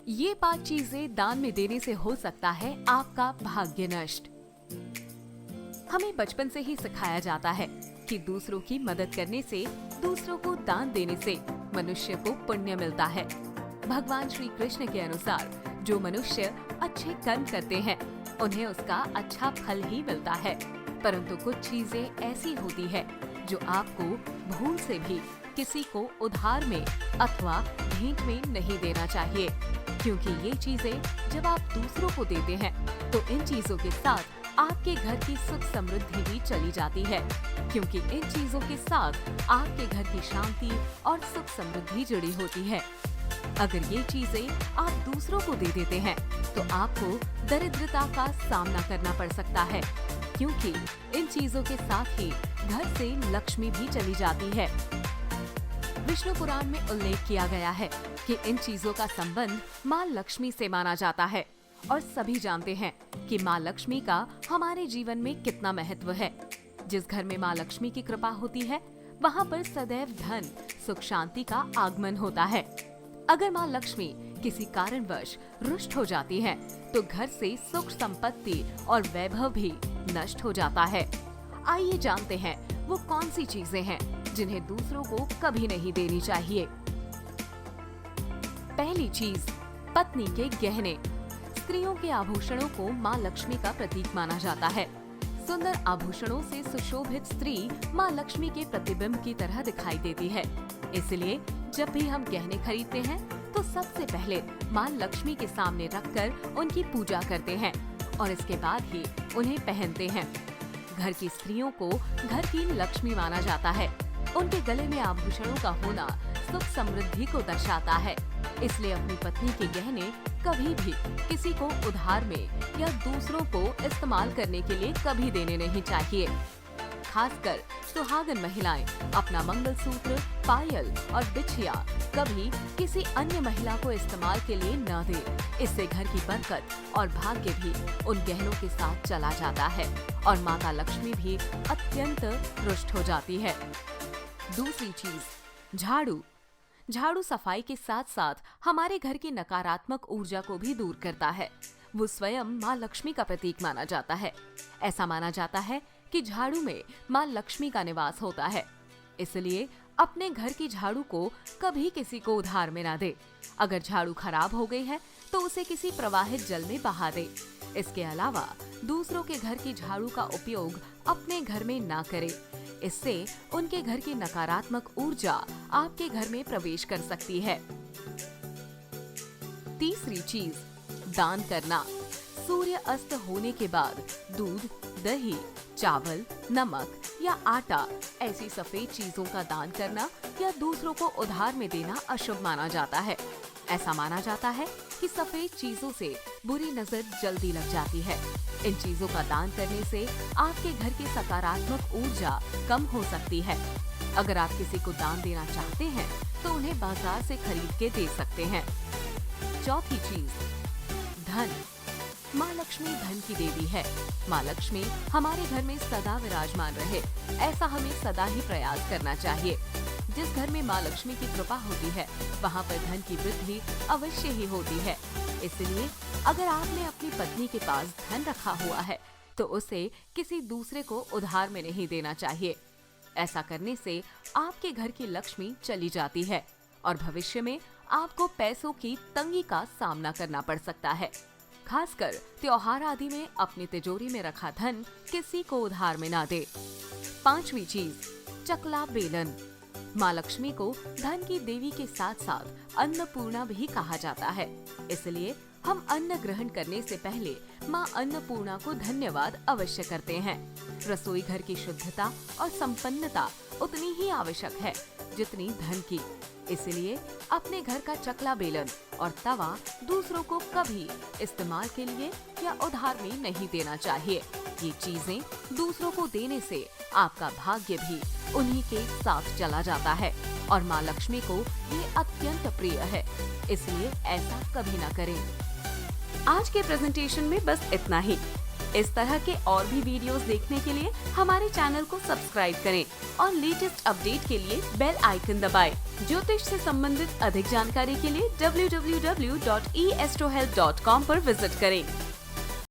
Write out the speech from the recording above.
ये 5 चीजें दान में देने से हो सकता है आपका भाग्य नष्ट। हमें बचपन से ही सिखाया जाता है कि दूसरों की मदद करने से, दूसरों को दान देने से मनुष्य को पुण्य मिलता है। भगवान श्री कृष्ण के अनुसार जो मनुष्य अच्छे कर्म करते हैं उन्हें उसका अच्छा फल ही मिलता है, परंतु कुछ चीजें ऐसी होती है जो आपको भूल से भी किसी को उधार में अथवा भेंट में नहीं देना चाहिए, क्योंकि ये चीजें जब आप दूसरों को देते हैं तो इन चीजों के साथ आपके घर की सुख समृद्धि भी चली जाती है, क्योंकि इन चीजों के साथ आपके घर की शांति और सुख समृद्धि जुड़ी होती है। अगर ये चीजें आप दूसरों को दे देते हैं तो आपको दरिद्रता का सामना करना पड़ सकता है, क्योंकि इन चीजों के साथ ही घर से लक्ष्मी भी चली जाती है। विष्णु पुराण में उल्लेख किया गया है कि इन चीजों का संबंध माँ लक्ष्मी से माना जाता है और सभी जानते हैं कि माँ लक्ष्मी का हमारे जीवन में कितना महत्व है। जिस घर में माँ लक्ष्मी की कृपा होती है वहाँ पर सदैव धन, सुख, शांति का आगमन होता है। अगर माँ लक्ष्मी किसी कारणवश रुष्ट हो जाती है तो घर से सुख, संपत्ति और वैभव भी नष्ट हो जाता है। आइए जानते हैं वो कौन सी चीजें हैं जिन्हें दूसरों को कभी नहीं देनी चाहिए। पहली चीज, पत्नी के गहने। स्त्रियों के आभूषणों को माँ लक्ष्मी का प्रतीक माना जाता है। सुंदर आभूषणों से सुशोभित स्त्री माँ लक्ष्मी के प्रतिबिंब की तरह दिखाई देती है। इसलिए जब भी हम गहने खरीदते हैं तो सबसे पहले माँ लक्ष्मी के सामने रखकर उनकी पूजा करते हैं और इसके बाद ही उन्हें पहनते हैं। घर की स्त्रियों को घर की लक्ष्मी माना जाता है। उनके गले में आभूषणों का होना सुख समृद्धि को दर्शाता है। इसलिए अपनी पत्नी के गहने कभी भी किसी को उधार में या दूसरों को इस्तेमाल करने के लिए कभी देने नहीं चाहिए। खासकर सुहागन महिलाएं अपना मंगलसूत्र, पायल और बिछिया कभी किसी अन्य महिला को इस्तेमाल के लिए न दें। इससे घर की बरकत और भाग्य भी उन गहनों के साथ चला जाता है और माता लक्ष्मी भी अत्यंत रुष्ट हो जाती है। दूसरी चीज, झाड़ू। झाड़ू सफाई के साथ साथ हमारे घर की नकारात्मक ऊर्जा को भी दूर करता है। वो स्वयं माँ लक्ष्मी का प्रतीक माना जाता है। ऐसा माना जाता है कि झाड़ू में माँ लक्ष्मी का निवास होता है। इसलिए अपने घर की झाड़ू को कभी किसी को उधार में ना दे। अगर झाड़ू खराब हो गई है तो उसे किसी प्रवाहित जल में बहा दे। इसके अलावा दूसरों के घर की झाड़ू का उपयोग अपने घर में ना करे। इससे उनके घर की नकारात्मक ऊर्जा आपके घर में प्रवेश कर सकती है। तीसरी चीज, दान करना। सूर्य अस्त होने के बाद दूध, दही, चावल, नमक या आटा ऐसी सफेद चीजों का दान करना या दूसरों को उधार में देना अशुभ माना जाता है। ऐसा माना जाता है कि सफेद चीजों से बुरी नजर जल्दी लग जाती है। इन चीजों का दान करने से आपके घर की सकारात्मक ऊर्जा कम हो सकती है। अगर आप किसी को दान देना चाहते हैं तो उन्हें बाजार से खरीद के दे सकते हैं। चौथी चीज, धन। माँ लक्ष्मी धन की देवी है। माँ लक्ष्मी हमारे घर में सदा विराजमान रहे, ऐसा हमें सदा ही प्रयास करना चाहिए। जिस घर में माँ लक्ष्मी की कृपा होती है वहाँ पर धन की वृद्धि अवश्य ही होती है। इसलिए अगर आपने अपनी पत्नी के पास धन रखा हुआ है तो उसे किसी दूसरे को उधार में नहीं देना चाहिए। ऐसा करने से आपके घर की लक्ष्मी चली जाती है और भविष्य में आपको पैसों की तंगी का सामना करना पड़ सकता है। खासकर त्योहार आदि में अपनी तिजोरी में रखा धन किसी को उधार में ना दे। पांचवी चीज, चकला बेलन। माँ लक्ष्मी को धन की देवी के साथ साथ अन्नपूर्णा भी कहा जाता है। इसलिए हम अन्न ग्रहण करने से पहले माँ अन्नपूर्णा को धन्यवाद अवश्य करते हैं। रसोई घर की शुद्धता और संपन्नता उतनी ही आवश्यक है जितनी धन की। इसलिए अपने घर का चकला बेलन और तवा दूसरों को कभी इस्तेमाल के लिए या उधार में नहीं देना चाहिए। ये चीजें दूसरों को देने से आपका भाग्य भी उन्हीं के साथ चला जाता है और माँ लक्ष्मी को ये अत्यंत प्रिय है। इसलिए ऐसा कभी ना करें। आज के प्रेजेंटेशन में बस इतना ही। इस तरह के और भी वीडियोस देखने के लिए हमारे चैनल को सब्सक्राइब करें और लेटेस्ट अपडेट के लिए बेल आइकन दबाएं। ज्योतिष से संबंधित अधिक जानकारी के लिए www.eastrohelp.com पर विजिट करें।